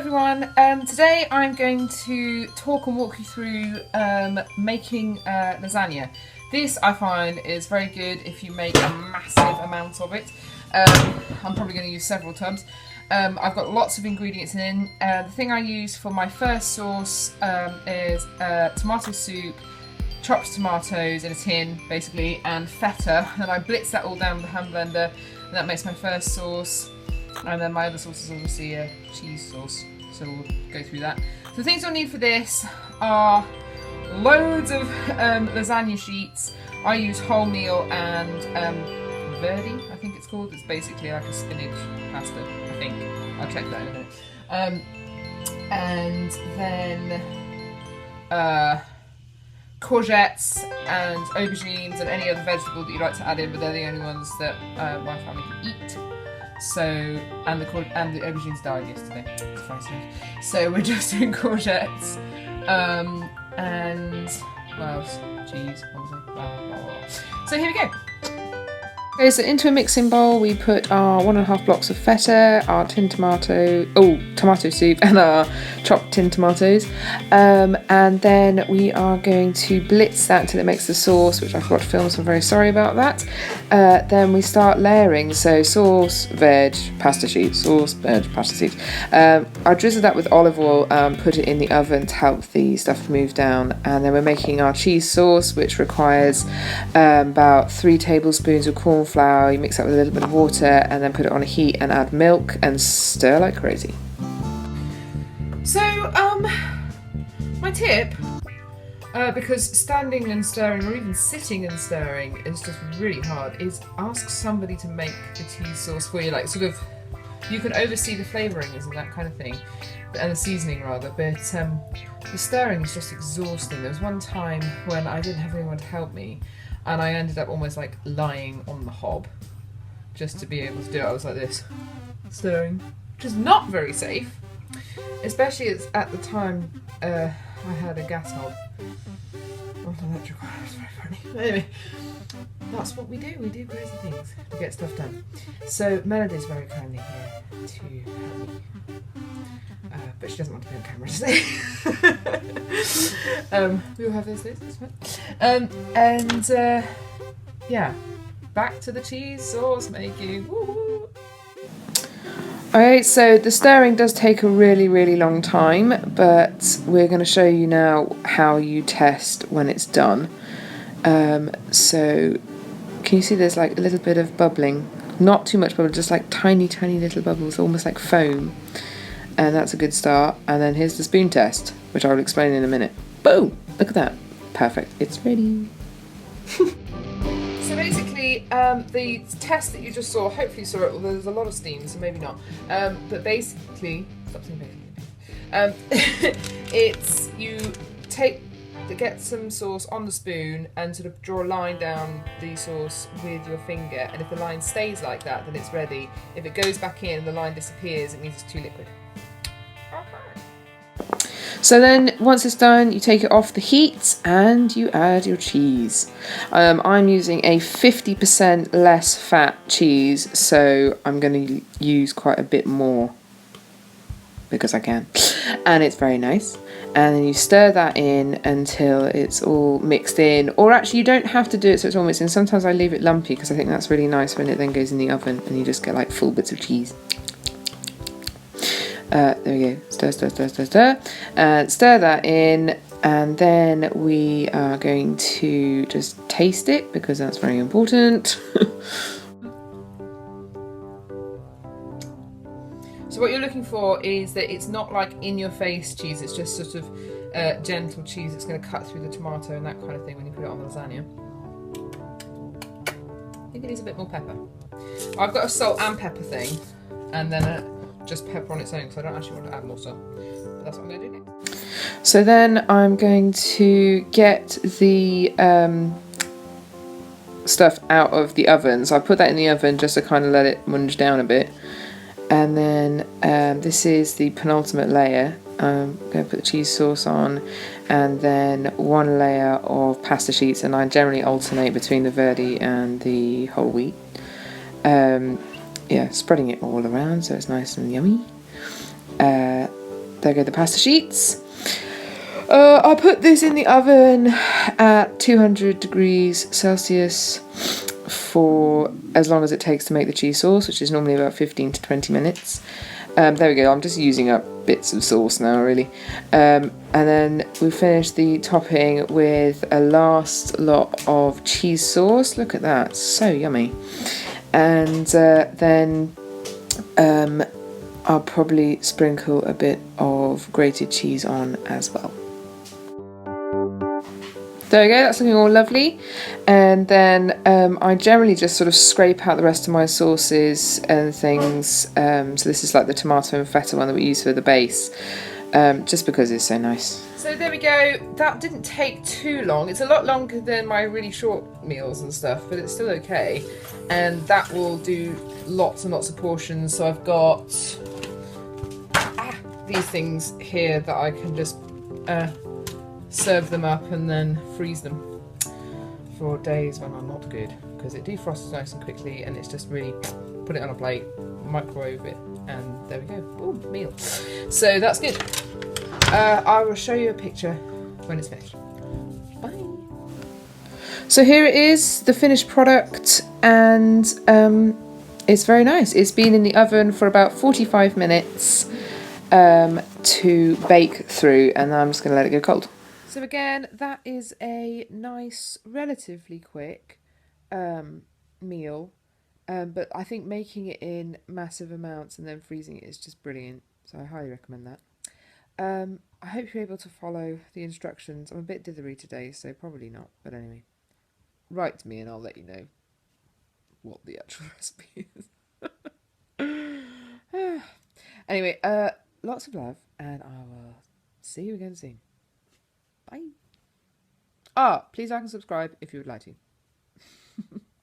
everyone, today I'm going to talk and walk you through making lasagna. This I find is very good if you make a massive amount of it. I'm probably going to use several tubs. I've got lots of ingredients in. The thing I use for my first sauce is tomato soup, chopped tomatoes in a tin basically, and feta, and I blitz that all down with a hand blender, and that makes my first sauce. And then my other sauce is obviously a cheese sauce, so we'll go through that. So the things I'll need for this are loads of lasagna sheets. I use wholemeal and verdi, I think it's called. It's basically like a spinach pasta, I think. I'll check that in a minute. And then courgettes and aubergines and any other vegetable that you like to add in, but they're the only ones that my family can eat. So, and the aubergines died yesterday. It's very sad. So we're just doing courgettes, and what else? Cheese, obviously. Blah, blah, blah. So here we go. Okay, so into a mixing bowl we put our 1.5 blocks of feta, our tomato soup, and our chopped tin tomatoes, and then we are going to blitz that until it makes the sauce, which I forgot to film, so I'm very sorry about that. Then we start layering, so sauce, veg, pasta sheets, sauce, veg, pasta sheets. I drizzle that with olive oil and put it in the oven to help the stuff move down, and then we're making our cheese sauce, which requires about 3 tablespoons of corn flour. You mix that with a little bit of water and then put it on a heat and add milk and stir like crazy. So, my tip, because standing and stirring or even sitting and stirring is just really hard, is ask somebody to make the cheese sauce for you. Like, sort of, you can oversee the flavourings and that kind of thing, and the seasoning rather, but the stirring is just exhausting. There was one time when I didn't have anyone to help me, and I ended up almost like lying on the hob just to be able to do it. I was like this, stirring, which is not very safe, especially at the time I had a gas hob. Not an electric one, it's very funny. But anyway, that's what we do crazy things to get stuff done. So Melody's very kindly here to help me. But she doesn't want to be on camera today. We will have those days, that's fine. Yeah, back to the cheese sauce making. Woo-hoo. Okay, so the stirring does take a really, really long time, but we're going to show you now how you test when it's done. So, can you see there's like a little bit of bubbling? Not too much bubble, just like tiny, tiny little bubbles, almost like foam. And that's a good start. And then here's the spoon test, which I will explain in a minute. Boom! Look at that. Perfect. It's ready. So basically, the test that you just saw, hopefully you saw it, although there's a lot of steam, so maybe not. But basically, stop saying basically. It's you get some sauce on the spoon and sort of draw a line down the sauce with your finger, and if the line stays like that, then it's ready. If it goes back in and the line disappears, it means it's too liquid. So then, once it's done, you take it off the heat and you add your cheese. I'm using a 50% less fat cheese, so I'm going to use quite a bit more because I can. And it's very nice. And then you stir that in until it's all mixed in. Or actually, you don't have to do it so it's all mixed in. Sometimes I leave it lumpy because I think that's really nice when it then goes in the oven and you just get like full bits of cheese. There we go. Stir. Stir that in, and then we are going to just taste it because that's very important. So what you're looking for is that it's not like in-your-face cheese. It's just sort of gentle cheese that's going to cut through the tomato and that kind of thing when you put it on the lasagna. I think it needs a bit more pepper. I've got a salt and pepper thing, and then just pepper on its own because I don't actually want to add more salt. But that's what I'm going to do next. So then I'm going to get the stuff out of the oven. So I put that in the oven just to kind of let it munge down a bit. And then this is the penultimate layer. I'm going to put the cheese sauce on, and then 1 layer of pasta sheets, and I generally alternate between the verdi and the whole wheat. Yeah, spreading it all around so it's nice and yummy. there go the pasta sheets. I put this in the oven at 200 degrees Celsius for as long as it takes to make the cheese sauce, which is normally about 15 to 20 minutes. There we go, I'm just using up bits of sauce now, really. And then we finished the topping with a last lot of cheese sauce. Look at that, so yummy. And then I'll probably sprinkle a bit of grated cheese on as well. There we go, that's looking all lovely. And then I generally just sort of scrape out the rest of my sauces and things. So this is like the tomato and feta one that we use for the base, just because it's so nice. So there we go, that didn't take too long. It's a lot longer than my really short meals and stuff, but it's still okay. And that will do lots and lots of portions. So I've got these things here that I can just serve them up and then freeze them for days when I'm not good, because it defrosts nice and quickly, and it's just really put it on a plate, microwave it, and there we go. Boom, meal. So that's good. I will show you a picture when it's finished. Bye. So here it is, the finished product, and it's very nice. It's been in the oven for about 45 minutes to bake through, and I'm just going to let it go cold. So again, that is a nice, relatively quick meal, but I think making it in massive amounts and then freezing it is just brilliant, so I highly recommend that. I hope you're able to follow the instructions. I'm a bit dithery today, so probably not, but anyway, write to me and I'll let you know what the actual recipe is. Anyway, lots of love, and I will see you again soon. Bye. Please like and subscribe if you would like to.